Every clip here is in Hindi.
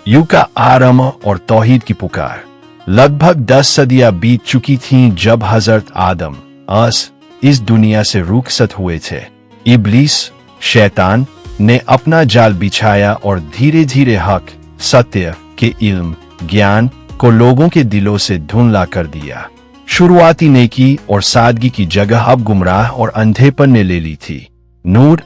युग का आरंभ और तौहीद की पुकार। लगभग 10 सदियां बीत चुकी थीं जब हजरत आदम इस दुनिया से रुखसत हुए थे। इब्लीस शैतान ने अपना जाल बिछाया और धीरे धीरे हक, सत्य के इल्म, ज्ञान को लोगों के दिलों से धुंधला कर दिया। शुरुआती नेकी और सादगी की जगह अब गुमराह और अंधेपन ने ले ली थी। नूह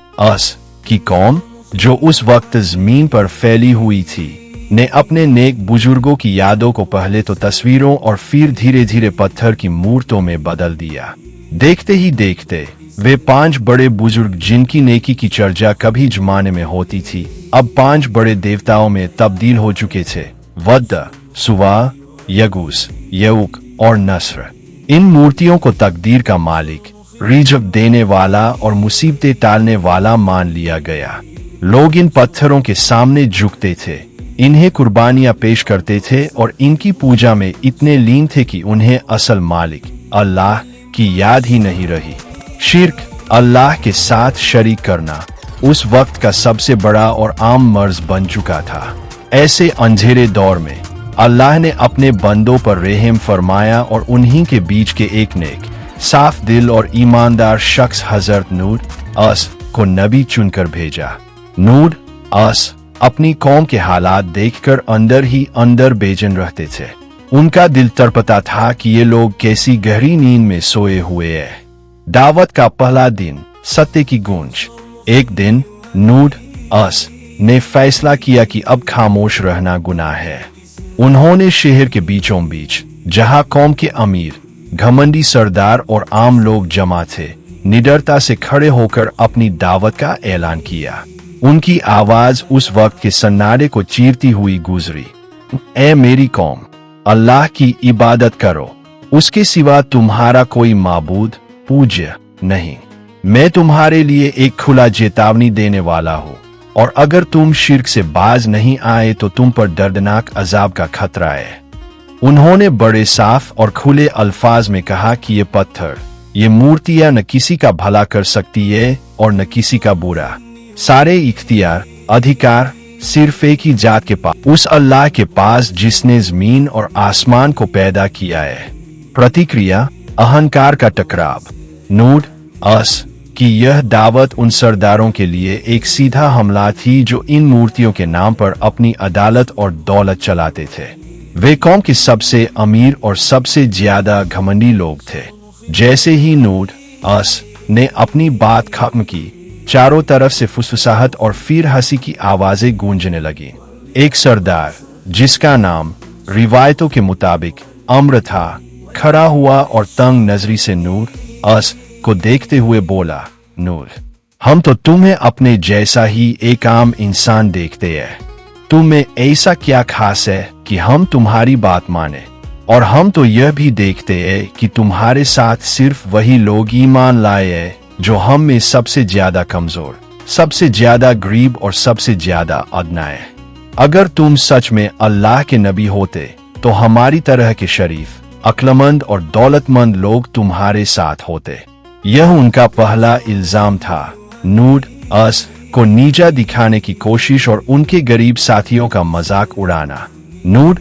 की कौम, जो उस वक्त जमीन पर फैली हुई थी, ने अपने नेक बुजुर्गों की यादों को पहले तो तस्वीरों और फिर धीरे धीरे पत्थर की मूर्तों में बदल दिया। देखते ही देखते वे 5 बड़े बुजुर्ग, जिनकी नेकी की चर्चा कभी जमाने में होती थी, अब 5 बड़े देवताओं में तब्दील हो चुके थे। वद्द, सुवा, यगूस, यऊक और नस्र। इन मूर्तियों को तकदीर का मालिक, रिज़्क देने वाला और मुसीबतें टालने वाला मान लिया गया। लोग इन पत्थरों के सामने झुकते थे, इन्हें कुर्बानियां पेश करते थे और इनकी पूजा में इतने लीन थे कि उन्हें असल मालिक अल्लाह की याद ही नहीं रही। शिर्क, अल्लाह के साथ शरीक करना, उस वक्त का सबसे बड़ा और आम मर्ज बन चुका था। ऐसे अंधेरे दौर में अल्लाह ने अपने बंदों पर रहम फरमाया और उन्हीं के बीच के एक नेक, साफ दिल और ईमानदार शख्स हजरत नूह को नबी चुनकर भेजा। नूह अपनी कौम के हालात देखकर अंदर ही अंदर बेचैन रहते थे। उनका दिल तड़पता था कि ये लोग कैसी गहरी नींद में सोए हुए हैं। दावत का पहला दिन, सत्य की गूंज। एक दिन नूह ने फैसला किया कि अब खामोश रहना गुनाह है। उन्होंने शहर के बीचों बीच, जहां कौम के अमीर, घमंडी सरदार और आम लोग जमा थे, निडरता से खड़े होकर अपनी दावत का ऐलान किया। उनकी आवाज उस वक्त के सन्नाटे को चीरती हुई गुजरी। ए मेरी कौम, अल्लाह की इबादत करो, उसके सिवा तुम्हारा कोई माबूद पूज्य नहीं। मैं तुम्हारे लिए एक खुला चेतावनी देने वाला हूँ, और अगर तुम शिर्क से बाज नहीं आए तो तुम पर दर्दनाक अजाब का खतरा है। उन्होंने बड़े साफ और खुले अल्फाज में कहा कि ये पत्थर, ये मूर्तियां न किसी का भला कर सकती है और न किसी का बुरा। सारे इख्तियार, अधिकार सिर्फ एक ही जात के पास, उस अल्लाह के पास जिसने जमीन और आसमान को पैदा किया है। प्रतिक्रिया, अहंकार का टकराव। नूह की यह दावत उन सरदारों के लिए एक सीधा हमला थी जो इन मूर्तियों के नाम पर अपनी अदालत और दौलत चलाते थे। वे कौम के सबसे अमीर और सबसे ज्यादा घमंडी लोग थे। जैसे ही नूह ने अपनी बात खत्म की, चारों तरफ से फुसफुसाहट और फिर हंसी की आवाजें गूंजने लगी। एक सरदार, जिसका नाम रिवायतों के मुताबिक अम्र था, खड़ा हुआ और तंग नजरी से नूह को देखते हुए बोला, नूह, हम तो तुम्हें अपने जैसा ही एक आम इंसान देखते हैं। तुम में ऐसा क्या खास है कि हम तुम्हारी बात माने? और हम तो यह भी देखते हैं कि तुम्हारे साथ सिर्फ वही लोग ईमान लाए हैं जो हम में सबसे ज्यादा कमजोर, सबसे ज्यादा गरीब और सबसे ज्यादा अदना है। अगर तुम सच में अल्लाह के नबी होते तो हमारी तरह के शरीफ, अक्लमंद और दौलतमंद लोग तुम्हारे साथ होते। यह उनका पहला इल्जाम था। नूह को नीचा दिखाने की कोशिश और उनके गरीब साथियों का मजाक उड़ाना। नूह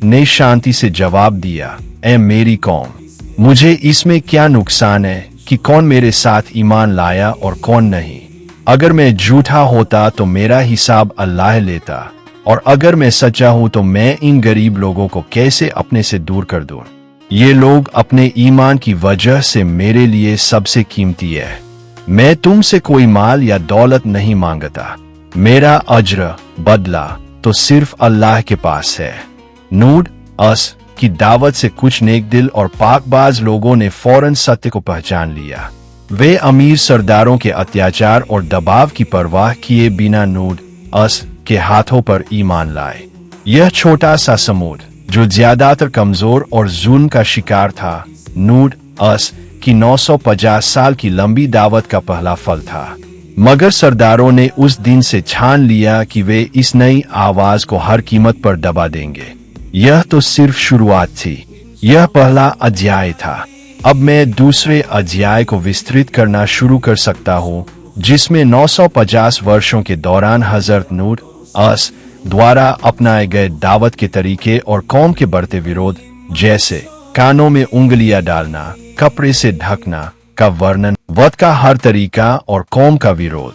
ने शांति से जवाब दिया, ए मेरी कौम, मुझे इसमें क्या नुकसान है कि कौन मेरे साथ ईमान लाया और कौन नहीं। अगर मैं झूठा होता तो मेरा हिसाब अल्लाह लेता, और अगर मैं सच्चा हूं तो मैं इन गरीब लोगों को कैसे अपने से दूर कर दूं। ये लोग अपने ईमान की वजह से मेरे लिए सबसे कीमती है। मैं तुमसे कोई माल या दौलत नहीं मांगता। मेरा अज्र, बदला तो सिर्फ अल्लाह के पास है। नूह की दावत से कुछ नेक दिल और पाकबाज लोगों ने फौरन सत्य को पहचान लिया। वे अमीर सरदारों के अत्याचार और दबाव की परवाह किए बिना नूह के हाथों पर ईमान लाए। यह छोटा सा समूह, जो ज्यादातर कमजोर और जुल्म का शिकार था, नूह की 950 साल की लंबी दावत का पहला फल था। मगर सरदारों ने उस दिन से ठान लिया कि वे इस नई आवाज को हर कीमत पर दबा देंगे। यह तो सिर्फ शुरुआत थी, यह पहला अध्याय था। अब मैं दूसरे अध्याय को विस्तृत करना शुरू कर सकता हूँ, जिसमें 950 वर्षों के दौरान हजरत नूह द्वारा अपनाए गए दावत के तरीके और कौम के बढ़ते विरोध, जैसे कानों में उंगलियां डालना, कपड़े से ढकना का वर्णन, वध का हर तरीका और कौम का विरोध।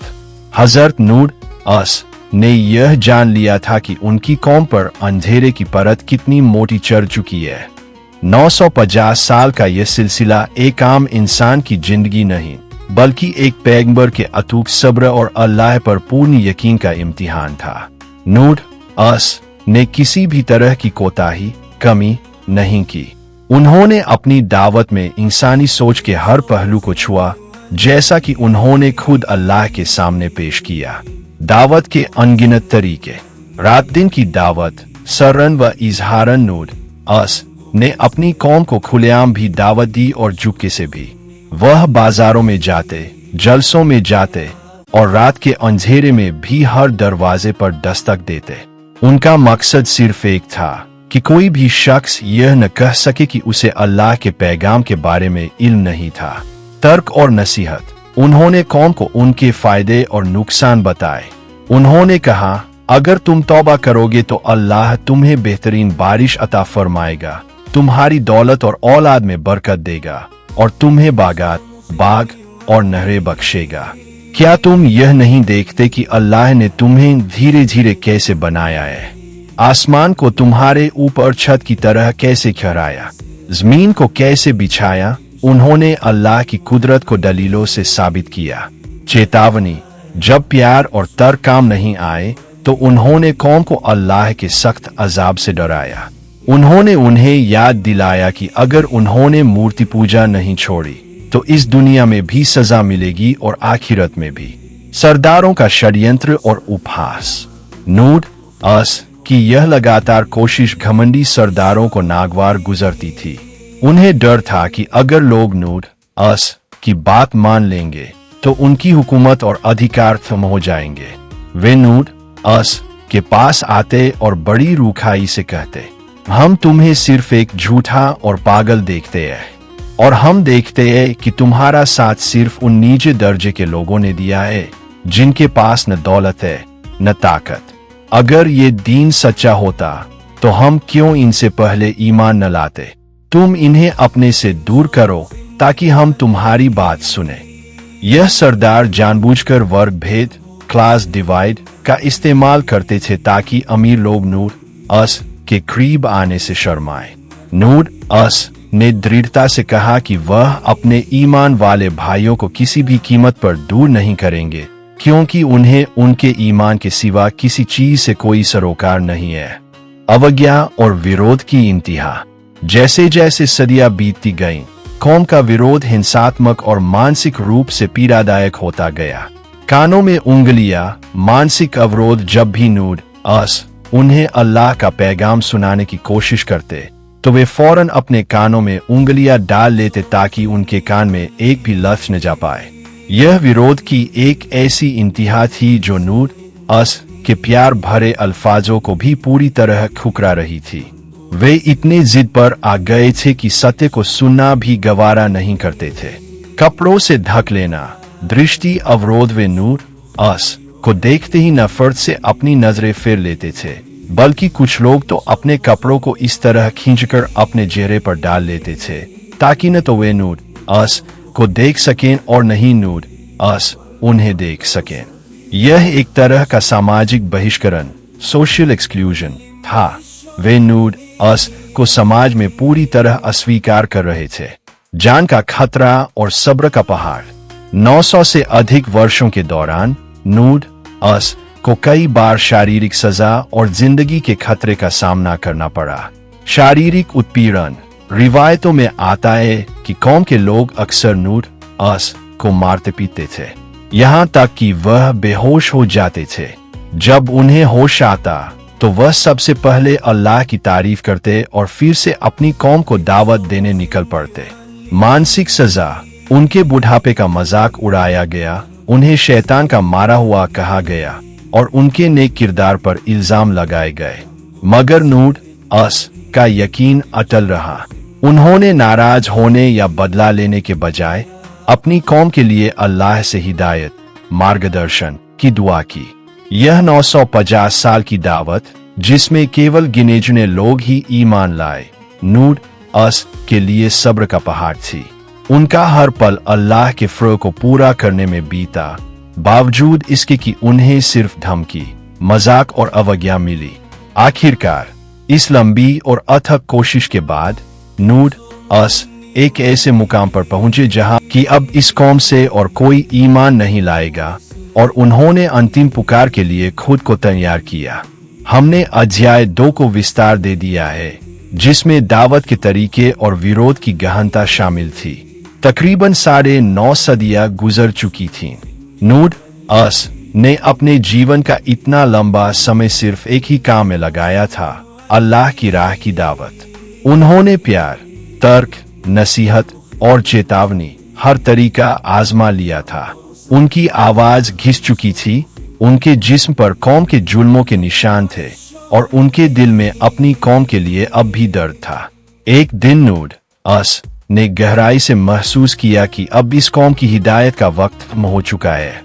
हजरत नूह अस ने यह जान लिया था कि उनकी कौम पर अंधेरे की परत कितनी मोटी चढ़ चुकी है। 950 साल का यह सिलसिला एक आम इंसान की जिंदगी नहीं, बल्कि एक पैगंबर के अतूट सब्र और अल्लाह पर पूर्ण यकीन का इम्तिहान था। नूह अस ने किसी भी तरह की कोताही, कमी नहीं की। उन्होंने अपनी दावत में इंसानी सोच के हर पहलू को छुआ, जैसा कि उन्होंने खुद अल्लाह के सामने पेश किया। दावत के अनगिनत तरीके। रात दिन की दावत, सरन व इजहारन। नूह अस ने अपनी कौम को खुलेआम भी दावत दी और चुपके से भी। वह बाजारों में जाते, जलसों में जाते और रात के अंधेरे में भी हर दरवाजे पर दस्तक देते। उनका मकसद सिर्फ एक था कि कोई भी शख्स यह न कह सके कि उसे अल्लाह के पैगाम के बारे में इल्म नहीं था। तर्क और नसीहत। उन्होंने कौम को उनके फायदे और नुकसान बताए। उन्होंने कहा, अगर तुम तौबा करोगे तो अल्लाह तुम्हें बेहतरीन बारिश अता फरमाएगा, तुम्हारी दौलत और औलाद में बरकत देगा और तुम्हें बागात, बाग और नहरें बख्शेगा। क्या तुम यह नहीं देखते कि अल्लाह ने तुम्हें धीरे धीरे कैसे बनाया है? आसमान को तुम्हारे ऊपर छत की तरह कैसे खड़ाया, जमीन को कैसे बिछाया? उन्होंने अल्लाह की कुदरत को दलीलों से साबित किया। चेतावनी। जब प्यार और तर्क काम नहीं आए तो उन्होंने कौम को अल्लाह के सख्त अजाब से डराया। उन्होंने उन्हें याद दिलाया कि अगर उन्होंने मूर्ति पूजा नहीं छोड़ी तो इस दुनिया में भी सजा मिलेगी और आखिरत में भी। सरदारों का षड्यंत्र और उपहास। नूह अस की यह लगातार कोशिश घमंडी सरदारों को नागवार गुजरती थी। उन्हें डर था कि अगर लोग नूह अस की बात मान लेंगे तो उनकी हुकूमत और अधिकार थम हो जाएंगे। वे नूह अस के पास आते और बड़ी रूखाई से कहते, हम तुम्हें सिर्फ एक झूठा और पागल देखते हैं और हम देखते हैं कि तुम्हारा साथ सिर्फ उन नीचे दर्जे के लोगों ने दिया है जिनके पास न दौलत है न ताकत। अगर ये दीन सच्चा होता तो हम क्यों इनसे पहले ईमान न लाते? तुम इन्हें अपने से दूर करो ताकि हम तुम्हारी बात सुने। यह सरदार जानबूझकर वर्ग भेद, क्लास डिवाइड का इस्तेमाल करते थे ताकि अमीर लोग नूह अस के करीब आने से शर्माए। नूह अस ने दृढ़ता से कहा कि वह अपने ईमान वाले भाइयों को किसी भी कीमत पर दूर नहीं करेंगे, क्योंकि उन्हें उनके ईमान के सिवा किसी चीज से कोई सरोकार नहीं है। अवज्ञा और विरोध की इंतहा। जैसे जैसे सदियां बीतती गईं, कौम का विरोध हिंसात्मक और मानसिक रूप से पीड़ादायक होता गया। कानों में उंगलियां, मानसिक अवरोध। जब भी नूह अस उन्हें अल्लाह का पैगाम सुनाने की कोशिश करते तो वे फौरन अपने कानों में उंगलियां डाल लेते ताकि उनके कान में एक भी लफ्ज न जा पाए। यह विरोध की एक ऐसी इंतहा थी जो नूह अस के प्यार भरे अल्फाजों को भी पूरी तरह ठुकरा रही थी। वे इतने जिद पर आ गए थे कि सत्य को सुनना भी गवारा नहीं करते थे। कपड़ों से ढक लेना, दृष्टि अवरोध। वे नूह अस को देखते ही नफरत से अपनी नजरें फेर लेते थे, बल्कि कुछ लोग तो अपने कपड़ों को इस तरह खींचकर अपने चेहरे पर डाल लेते थे ताकि न तो वे नूह अस को देख सकें और नहीं नूह अस उन्हें देख सकें। यह एक तरह का सामाजिक बहिष्करण, सोशल एक्सक्लूजन था। वे नूह अस को समाज में पूरी तरह अस्वीकार कर रहे थे। जान का खतरा और सब्र का पहाड़। 900 से अधिक वर्षों के दौरान नूह अस को कई बार शारीरिक सजा और जिंदगी के खतरे का सामना करना पड़ा। शारीरिक उत्पीड़न। रिवायतों में आता है कि कौम के लोग अक्सर नूह अस को मारते पीटते थे, यहाँ तक कि वह बेहोश हो जाते थे। जब उन्हें होश आता तो वह सबसे पहले अल्लाह की तारीफ करते और फिर से अपनी कौम को दावत देने निकल पड़ते। मानसिक सजा। उनके बुढ़ापे का मजाक उड़ाया गया, उन्हें शैतान का मारा हुआ कहा गया और उनके नेक किरदार पर इल्जाम लगाए गए। मगर नूह अस का यकीन अटल रहा। उन्होंने नाराज होने या बदला लेने के बजाय अपनी कौम के लिए अल्लाह से हिदायत, मार्गदर्शन की दुआ की। यह 950 साल की दावत, जिसमें केवल गिने चुने लोग ही ईमान लाए, नूह के लिए सब्र का पहाड़ थी। उनका हर पल अल्लाह के फ़र्ज़ को पूरा करने में बीता, बावजूद इसके कि उन्हें सिर्फ धमकी, मजाक और अवज्ञा मिली। आखिरकार इस लंबी और अथक कोशिश के बाद नूह एक ऐसे मुकाम पर पहुंचे जहां कि अब इस कौम से और कोई ईमान नहीं लाएगा, और उन्होंने अंतिम पुकार के लिए खुद को तैयार किया। हमने अध्याय 2 को विस्तार दे दिया है, जिसमें दावत के तरीके और विरोध की गहनता शामिल थी। तकरीबन 9.5 सदियां गुजर चुकी थीं। नूह ने अपने जीवन का इतना लंबा समय सिर्फ एक ही काम में लगाया था, अल्लाह की राह की दावत। उन्होंने प्यार, तर्क, नसीहत और चेतावनी हर तरीका आजमा लिया था। उनकी आवाज घिस चुकी थी, उनके जिस्म पर कौम के जुल्मों के निशान थे, और उनके दिल में अपनी कौम के लिए अब भी दर्द था। एक दिन नूह ने गहराई से महसूस किया कि अब इस कौम की हिदायत का वक्त हो चुका है।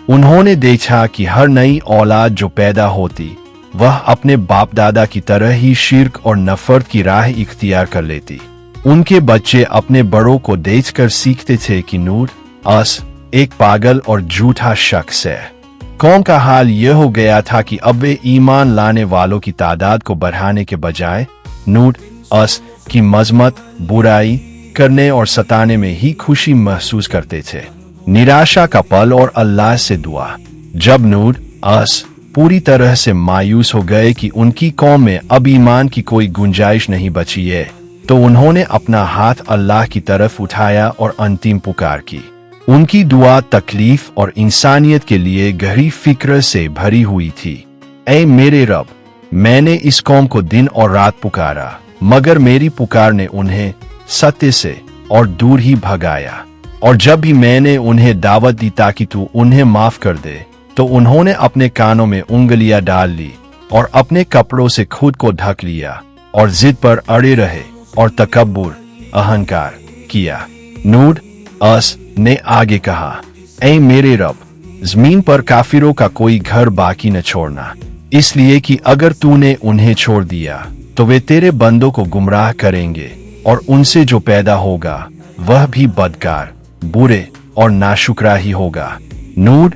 उन्होंने देखा कि हर नई औलाद जो पैदा होती, वह अपने बाप दादा की तरह ही शिर्क और नफरत की राह इख्तियार कर लेती। उनके बच्चे अपने बड़ों को देखकर सीखते थे कि नूह एक पागल और झूठा शख्स है। कौम का हाल यह हो गया था कि अब वे ईमान लाने वालों की तादाद को बढ़ाने के बजाय नूह की मजम्मत, बुराई करने और सताने में ही खुशी महसूस करते थे। निराशा का पल और अल्लाह से दुआ। जब नूह पूरी तरह से मायूस हो गए कि उनकी कौम में अब ईमान की कोई गुंजाइश नहीं बची है, तो उन्होंने अपना हाथ अल्लाह की तरफ उठाया और अंतिम पुकार की। उनकी दुआ तकलीफ और इंसानियत के लिए गहरी फिक्र से भरी हुई थी। ऐ मेरे रब, मैंने इस कौम को दिन और रात पुकारा, मगर मेरी पुकार ने उन्हें सत्य से और दूर ही भगाया। और जब भी मैंने उन्हें दावत दी ताकि तू उन्हें माफ कर दे, तो उन्होंने अपने कानों में उंगलियां डाल ली और अपने कपड़ों से खुद को ढक लिया और जिद पर अड़े रहे और तकब्बुर, अहंकार किया। नूह ने आगे कहा, ऐ मेरे रब, जमीन पर काफिरों का कोई घर बाकी न छोड़ना, इसलिए कि अगर तूने उन्हें छोड़ दिया तो वे तेरे बंदों को गुमराह करेंगे, और उनसे जो पैदा होगा वह भी बदकार, बुरे और नाशुक्रा ही होगा। नूह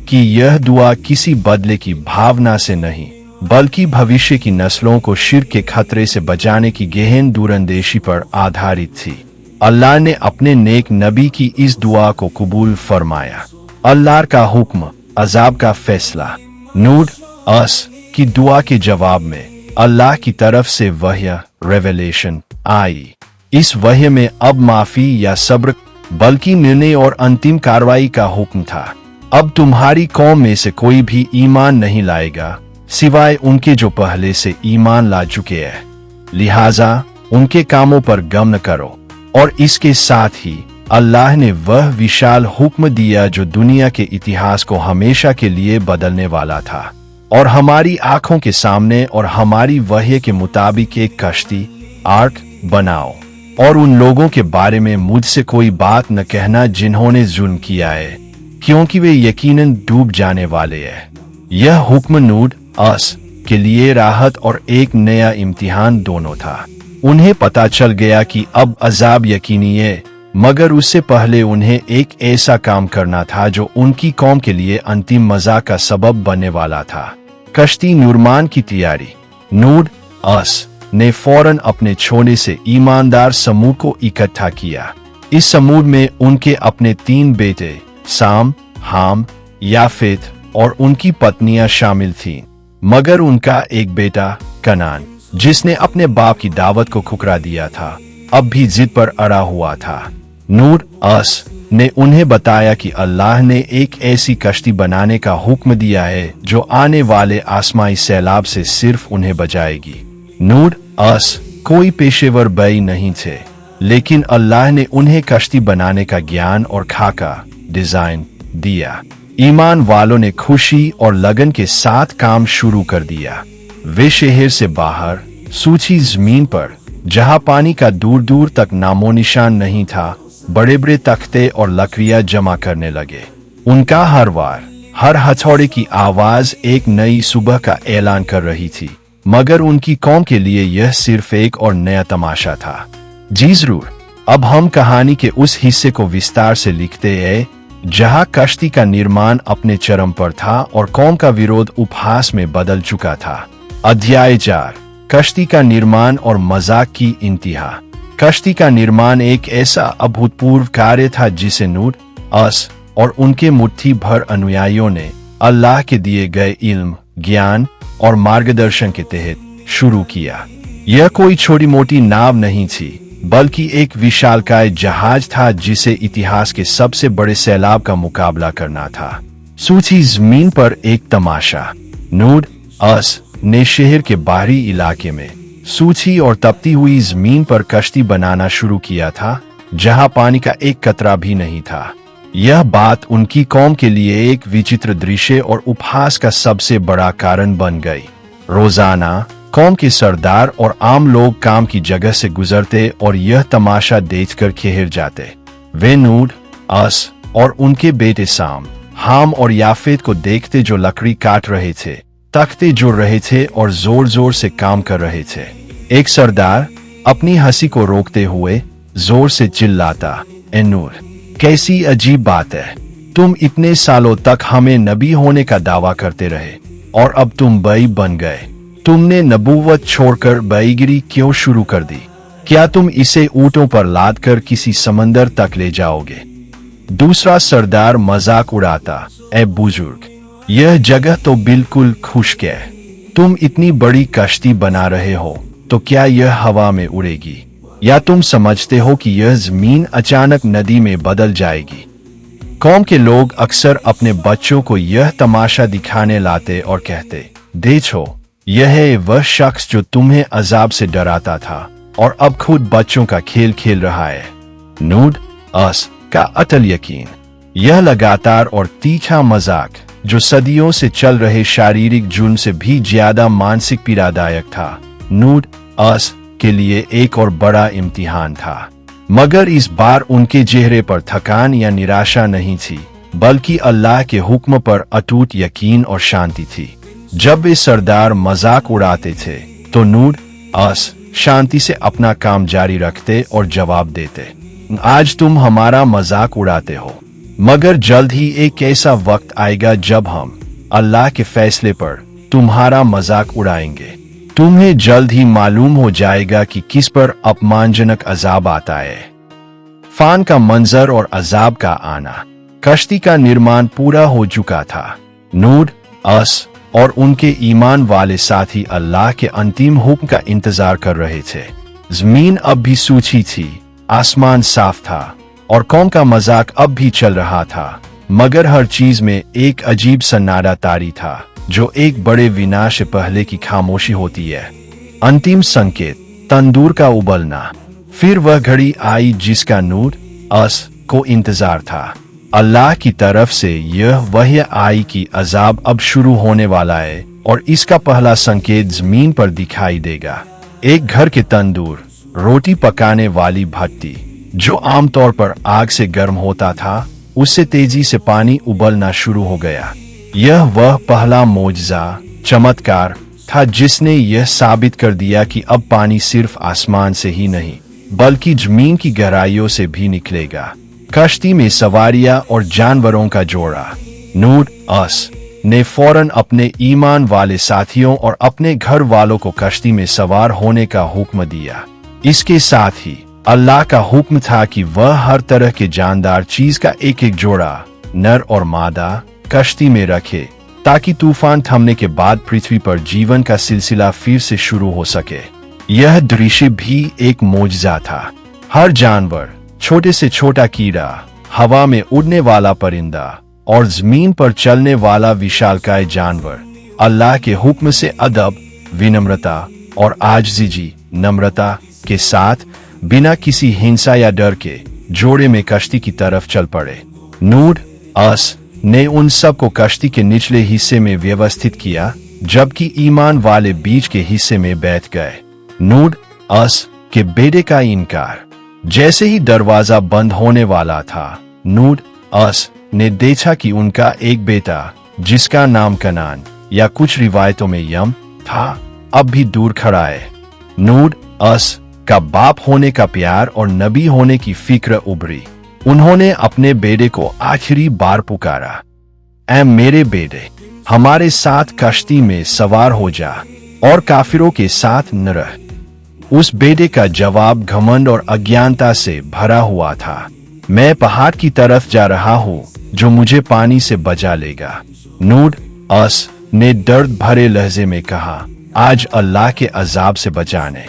की यह दुआ किसी बदले की भावना से नहीं, बल्कि भविष्य की नस्लों को शिर्क के खतरे से बचाने की गहन दूरंदेशी पर आधारित थी। अल्लाह ने अपने नेक नबी की इस दुआ को कबूल फरमाया। अल्लाह का हुक्म, अजाब का फैसला। नूह की दुआ के जवाब में अल्लाह की तरफ से वह्य रेवलेशन आई। इस वह्य में अब माफी या सब्र बल्कि निर्णय और अंतिम कार्रवाई का हुक्म था। अब तुम्हारी कौम में से कोई भी ईमान नहीं लाएगा सिवाय उनके जो पहले से ईमान ला चुके हैं, लिहाजा उनके कामों पर गम न करो। और इसके साथ ही अल्लाह ने वह विशाल हुक्म दिया जो दुनिया के इतिहास को हमेशा के लिए बदलने वाला था। और हमारी आंखों के सामने और हमारी वह्य के मुताबिक एक कश्ती, आर्क बनाओ, और उन लोगों के बारे में मुझसे कोई बात न कहना जिन्होंने जुल्म किया है, क्योंकि वे यकीनन डूब जाने वाले हैं। यह हुक्म नूह के लिए राहत और एक नया इम्तिहान दोनों था। उन्हें पता चल गया कि अब अजाब यकीनी है, मगर उससे पहले उन्हें एक ऐसा काम करना था जो उनकी कौम के लिए अंतिम मज़ा का सबब बनने वाला था। कश्ती निर्माण की तैयारी। नूह ने फौरन अपने छोटे से ईमानदार समूह को इकट्ठा किया। इस समूह में उनके अपने 3 बेटे साम, हाम, याफेत और उनकी पत्नियां शामिल थीं, मगर उनका एक बेटा कनान, जिसने अपने बाप की दावत को ठुकरा दिया था, अब भी जिद पर अड़ा हुआ था। नूह ने उन्हें बताया कि अल्लाह ने एक ऐसी कश्ती बनाने का हुक्म दिया है जो आने वाले आसमाई सैलाब से सिर्फ उन्हें बचाएगी। नूह कोई पेशेवर बई नहीं थे, लेकिन अल्लाह ने उन्हें कश्ती बनाने का ज्ञान और खाका डिजाइन दिया। ईमान वालों ने खुशी और लगन के साथ काम शुरू कर दिया। वे शहर से बाहर सूखी जमीन पर, जहां पानी का दूर दूर तक नामो निशान नहीं था, बड़े बड़े तख्ते और लकड़ियां जमा करने लगे। उनका हर वार, हर हथौड़े की आवाज एक नई सुबह का ऐलान कर रही थी, मगर उनकी कौम के लिए यह सिर्फ एक और नया तमाशा था। जी जरूर, अब हम कहानी के उस हिस्से को विस्तार से लिखते हैं जहां कश्ती का निर्माण अपने चरम पर था और कौम का विरोध उपहास में बदल चुका था। अध्याय 4, कश्ती का निर्माण और मजाक की इंतहा। कश्ती का निर्माण एक ऐसा अभूतपूर्व कार्य था जिसे नूह और उनके मुट्ठी भर अनुयायियों ने अल्लाह के दिए गए इल्म, ज्ञान और मार्गदर्शन के तहत शुरू किया। यह कोई छोटी मोटी नाव नहीं थी, बल्कि एक विशालकाय जहाज था जिसे इतिहास के सबसे बड़े सैलाब का मुकाबला करना था। सूखी जमीन पर एक तमाशा। नूह ने शहर के बाहरी इलाके में सूखी और तपती हुई जमीन पर कश्ती बनाना शुरू किया था, जहां पानी का एक कतरा भी नहीं था। यह बात उनकी कौम के लिए एक विचित्र दृश्य और उपहास का सबसे बड़ा कारण बन गई। रोजाना कौम के सरदार और आम लोग काम की जगह से गुजरते और यह तमाशा देखकर ठहर जाते। वे नूह और उनके बेटे साम, हाम और याफेत को देखते जो लकड़ी काट रहे थे, तख्ते जोड़ रहे थे और जोर जोर से काम कर रहे थे। एक सरदार अपनी हंसी को रोकते हुए जोर से चिल्लाता, "ए नूह, कैसी अजीब बात है। तुम इतने सालों तक हमें नबी होने का दावा करते रहे और अब तुम बई बन गए। तुमने नबूवत छोड़कर बईगिरी क्यों शुरू कर दी? क्या तुम इसे ऊंटों पर लाद कर किसी समंदर तक ले जाओगे?" दूसरा सरदार मजाक उड़ाता, "ए बुजुर्ग, यह जगह तो बिल्कुल खुश्क है। तुम इतनी बड़ी कश्ती बना रहे हो तो क्या यह हवा में उड़ेगी? या तुम समझते हो कि यह जमीन अचानक नदी में बदल जाएगी?" कौम के लोग अक्सर अपने बच्चों को यह तमाशा दिखाने लाते और कहते, "देखो, यह है वह शख्स जो तुम्हें अजाब से डराता था और अब खुद बच्चों का खेल खेल रहा है।" नूह का अटल यकीन। यह लगातार और तीखा मजाक, जो सदियों से चल रहे शारीरिक जुल्म से भी ज्यादा मानसिक पीड़ादायक था, नूह के लिए एक और बड़ा इम्तिहान था। मगर इस बार उनके चेहरे पर थकान या निराशा नहीं थी, बल्कि अल्लाह के हुक्म पर अटूट यकीन और शांति थी। जब वे सरदार मजाक उड़ाते थे तो नूह शांति से अपना काम जारी रखते और जवाब देते, "आज तुम हमारा मजाक उड़ाते हो, मगर जल्द ही एक ऐसा वक्त आएगा जब हम अल्लाह के फैसले पर तुम्हारा मजाक उड़ाएंगे। तुम्हें जल्द ही मालूम हो जाएगा कि किस पर अपमानजनक अजाब आता है।" फान का मंजर और अजाब का आना। कश्ती का निर्माण पूरा हो चुका था। नूह और उनके ईमान वाले साथी अल्लाह के अंतिम हुक्म का इंतजार कर रहे थे। जमीन अब भी सूखी थी, आसमान साफ था और कौम का मजाक अब भी चल रहा था, मगर हर चीज में एक अजीब सन्नाटा तारी था, जो एक बड़े विनाश से पहले की खामोशी होती है। अंतिम संकेत, तंदूर का उबलना। फिर वह घड़ी आई जिसका नूह को इंतजार था। अल्लाह की तरफ से यह वही आई कि अजाब अब शुरू होने वाला है और इसका पहला संकेत जमीन पर दिखाई देगा। एक घर के तंदूर, रोटी पकाने वाली भट्टी, जो आमतौर पर आग से गर्म होता था, उससे तेजी से पानी उबलना शुरू हो गया। यह वह पहला मौजज़ा, चमत्कार था जिसने यह साबित कर दिया कि अब पानी सिर्फ आसमान से ही नहीं, बल्कि जमीन की गहराइयों से भी निकलेगा। कश्ती में सवारियां और जानवरों का जोड़ा। नूह ने फौरन अपने ईमान वाले साथियों और अपने घर वालों को कश्ती में सवार होने का हुक्म दिया। इसके साथ ही अल्लाह का हुक्म था कि वह हर तरह के जानदार चीज का एक एक जोड़ा, नर और मादा, कश्ती में रखे, ताकि तूफान थमने के बाद पृथ्वी पर जीवन का सिलसिला फिर से शुरू हो सके। यह दृश्य भी एक मौजज़ा था। हर जानवर, छोटे से छोटा कीड़ा, हवा में उड़ने वाला परिंदा और जमीन पर चलने वाला विशालकाय जानवर, अल्लाह के हुक्म से अदब, विनम्रता और आजिज़ी, नम्रता के साथ बिना किसी हिंसा या डर के जोड़े में कश्ती की तरफ चल पड़े। नूह ने उन सब को कश्ती के निचले हिस्से में व्यवस्थित किया, जबकि ईमान वाले बीच के हिस्से में बैठ गए। नूह के बेटे का इनकार। जैसे ही दरवाजा बंद होने वाला था, नूह ने देखा कि उनका एक बेटा, जिसका नाम कनान या कुछ रिवायतों में यम था, अब भी दूर खड़ा है। नूह अस का बाप होने का प्यार और नबी होने की फिक्र उभरी। उन्होंने अपने बेटे को आखिरी बार पुकारा, ऐ मेरे बेटे, हमारे साथ कश्ती में सवार हो जा और काफिरों के साथ न रह। उस बेटे का जवाब घमंड और अज्ञानता से भरा हुआ था। मैं पहाड़ की तरफ जा रहा हूँ जो मुझे पानी से बचा लेगा। नूह अस ने दर्द भरे लहजे में कहा, आज अल्लाह के अजाब से बचाने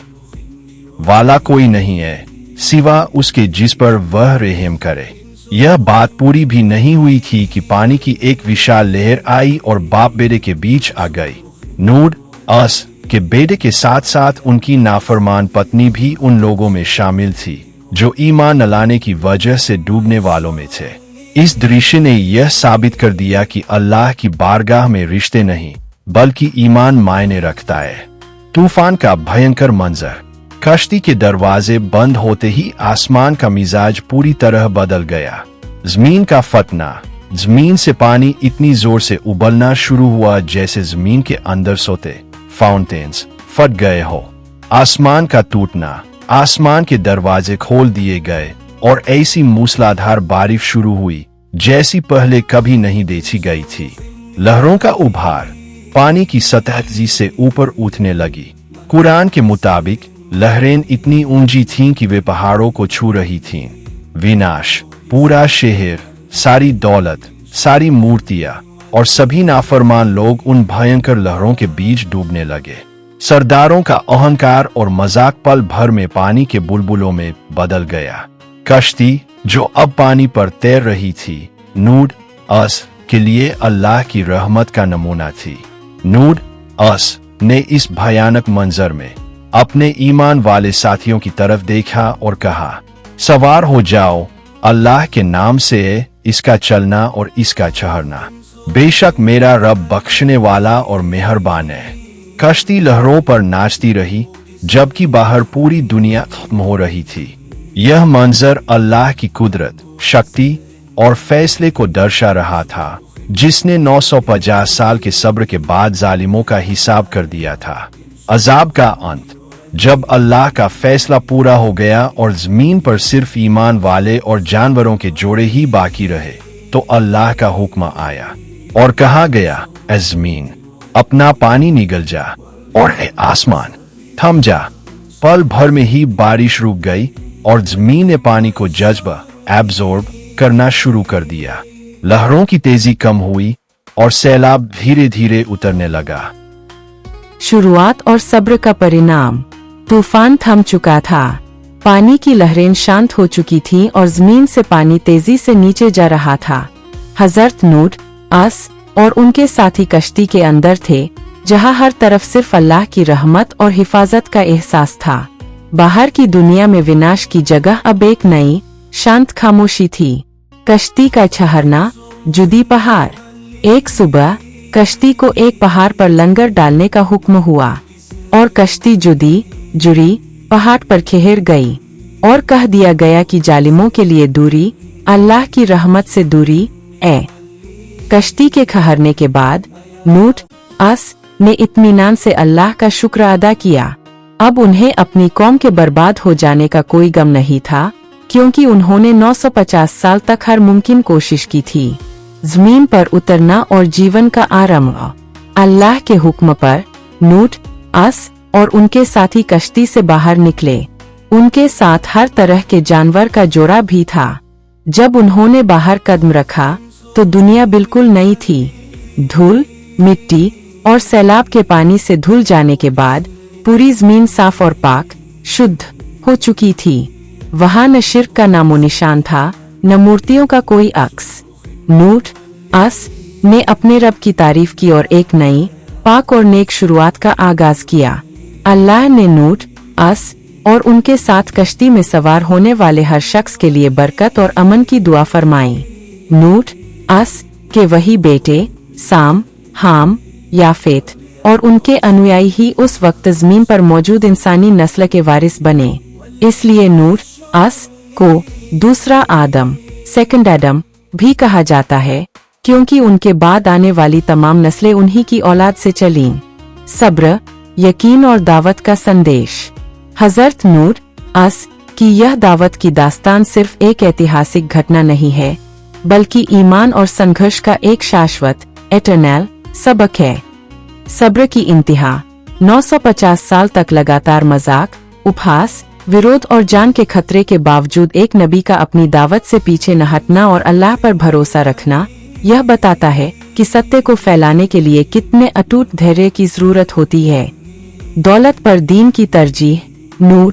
वाला कोई नहीं है सिवा उसके जिस पर वह रहम करे। यह बात पूरी भी नहीं हुई थी कि पानी की एक विशाल लहर आई और बाप बेटे के बीच आ गई। नूह अस के बेटे के साथ साथ उनकी नाफरमान पत्नी भी उन लोगों में शामिल थी जो ईमान न लाने की वजह से डूबने वालों में थे। इस दृश्य ने यह साबित कर दिया कि अल्लाह की बारगाह में रिश्ते नहीं बल्कि ईमान मायने रखता है। तूफान का भयंकर मंजर। कश्ती के दरवाजे बंद होते ही आसमान का मिजाज पूरी तरह बदल गया। जमीन का फटना, जमीन से पानी इतनी जोर से उबलना शुरू हुआ जैसे जमीन के अंदर सोते फाउंटेन्स फट गए हो। आसमान का टूटना, आसमान के दरवाजे खोल दिए गए और ऐसी मूसलाधार बारिश शुरू हुई जैसी पहले कभी नहीं देखी गई थी। लहरों का उभार, पानी की सतह तेजी से ऊपर उठने लगी। कुरान के मुताबिक लहरें इतनी ऊंची थीं कि वे पहाड़ों को छू रही थीं। विनाश, पूरा शहर, सारी दौलत, सारी मूर्तियां और सभी नाफरमान लोग उन भयंकर लहरों के बीच डूबने लगे। सरदारों का अहंकार और मजाक पल भर में पानी के बुलबुलों में बदल गया। कश्ती जो अब पानी पर तैर रही थी, नूह अस के लिए अल्लाह की रहमत का नमूना थी। नूह अस ने इस भयानक मंजर में अपने ईमान वाले साथियों की तरफ देखा और कहा, सवार हो जाओ, अल्लाह के नाम से इसका चलना और इसका चढ़ना। बेशक मेरा रब बख्शने वाला और मेहरबान है। कश्ती लहरों पर नाचती रही जबकि बाहर पूरी दुनिया खत्म हो रही थी। यह मंजर अल्लाह की कुदरत, शक्ति और फैसले को दर्शा रहा था, जिसने 950 साल के सब्र के बाद जालिमों का हिसाब कर दिया था। अजाब का अंत। जब अल्लाह का फैसला पूरा हो गया और जमीन पर सिर्फ ईमान वाले और जानवरों के जोड़े ही बाकी रहे, तो अल्लाह का हुक्म आया और कहा गया, ऐ जमीन अपना पानी निगल जा और ऐ आसमान थम जा। पल भर में ही बारिश रुक गई और जमीन ने पानी को जज्ब एब्जॉर्ब करना शुरू कर दिया। लहरों की तेजी कम हुई और सैलाब धीरे धीरे उतरने लगा। शुरुआत और सब्र का परिणाम। तूफान थम चुका था, पानी की लहरें शांत हो चुकी थीं और जमीन से पानी तेजी से नीचे जा रहा था। हजरत नूह अस और उनके साथी कश्ती के अंदर थे, जहां हर तरफ सिर्फ अल्लाह की रहमत और हिफाजत का एहसास था। बाहर की दुनिया में विनाश की जगह अब एक नई शांत खामोशी थी। कश्ती का ठहरना। जुदी पहाड़। एक सुबह कश्ती को एक पहाड़ पर लंगर डालने का हुक्म हुआ और कश्ती जुड़ी पहाड़ पर ठहर गई और कह दिया गया कि जालिमों के लिए दूरी, अल्लाह की रहमत से दूरी है। कश्ती के ठहरने के बाद नूह अस ने इत्मीनान से अल्लाह का शुक्र अदा किया। अब उन्हें अपनी कौम के बर्बाद हो जाने का कोई गम नहीं था, क्योंकि उन्होंने 950 साल तक हर मुमकिन कोशिश की थी। जमीन पर उतरना और जीवन का आरंभ। अल्लाह के हुक्म पर नूह अस और उनके साथी कश्ती से बाहर निकले। उनके साथ हर तरह के जानवर का जोड़ा भी था। जब उन्होंने बाहर कदम रखा तो दुनिया बिल्कुल नई थी। धूल, मिट्टी और सैलाब के पानी से धुल जाने के बाद पूरी जमीन साफ और पाक शुद्ध हो चुकी थी। वहां न शिर्क का नामो निशान था, न मूर्तियों का कोई अक्स। नूह अस ने अपने रब की तारीफ की और एक नई पाक और नेक शुरुआत का आगाज किया। अल्लाह ने नूह अस और उनके साथ कश्ती में सवार होने वाले हर शख्स के लिए बरकत और अमन की दुआ फरमाई। नूह अस के वही बेटे साम, हाम, याफेत और उनके अनुयायी ही उस वक्त जमीन पर मौजूद इंसानी नस्ल के वारिस बने। इसलिए नूह अस को दूसरा आदम, सेकंड एडम भी कहा जाता है, क्योंकि उनके बाद आने वाली तमाम नस्लें उन्हीं की औलाद से चलीं। सब्र, यकीन और दावत का संदेश। हजरत नूह की यह दावत की दास्तान सिर्फ एक ऐतिहासिक घटना नहीं है, बल्कि ईमान और संघर्ष का एक शाश्वत एटर्नल सबक है। सब्र की इंतहा। 950 साल तक लगातार मजाक, उपहास, विरोध और जान के खतरे के बावजूद एक नबी का अपनी दावत से पीछे न हटना और अल्लाह पर भरोसा रखना, यह बताता है कि सत्य को फैलाने के लिए कितने अटूट धैर्य की जरूरत होती है। दौलत पर दीन की तरजीह। नूह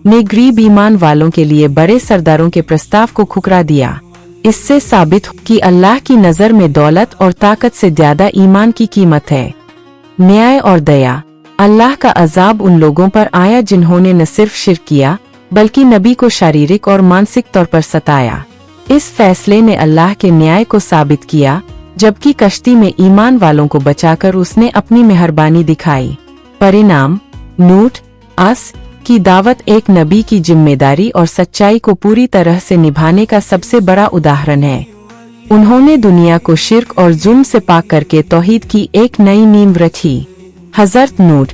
ने गरीब ईमान वालों के लिए बड़े सरदारों के प्रस्ताव को ठुकरा दिया। इससे साबित हो कि अल्लाह की नजर में दौलत और ताकत से ज्यादा ईमान की कीमत है। न्याय और दया। अल्लाह का अजाब उन लोगों पर आया जिन्होंने न सिर्फ शिर्क किया, बल्कि नबी को शारीरिक और मानसिक तौर पर सताया। इस फैसले ने अल्लाह के न्याय को साबित किया, जबकि कश्ती में ईमान वालों को बचाकर उसने अपनी मेहरबानी दिखाई। परिणाम। नूह की दावत एक नबी की जिम्मेदारी और सच्चाई को पूरी तरह से निभाने का सबसे बड़ा उदाहरण है। उन्होंने दुनिया को शिर्क और जुल्म से पाक करके तौहीद की एक नई नींव रखी। हजरत नूह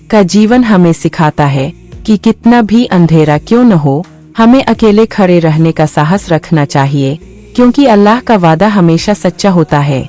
का जीवन हमें सिखाता है कि कितना भी अंधेरा क्यों न हो, हमें अकेले खड़े रहने का साहस रखना चाहिए, क्योंकि अल्लाह का वादा हमेशा सच्चा होता है।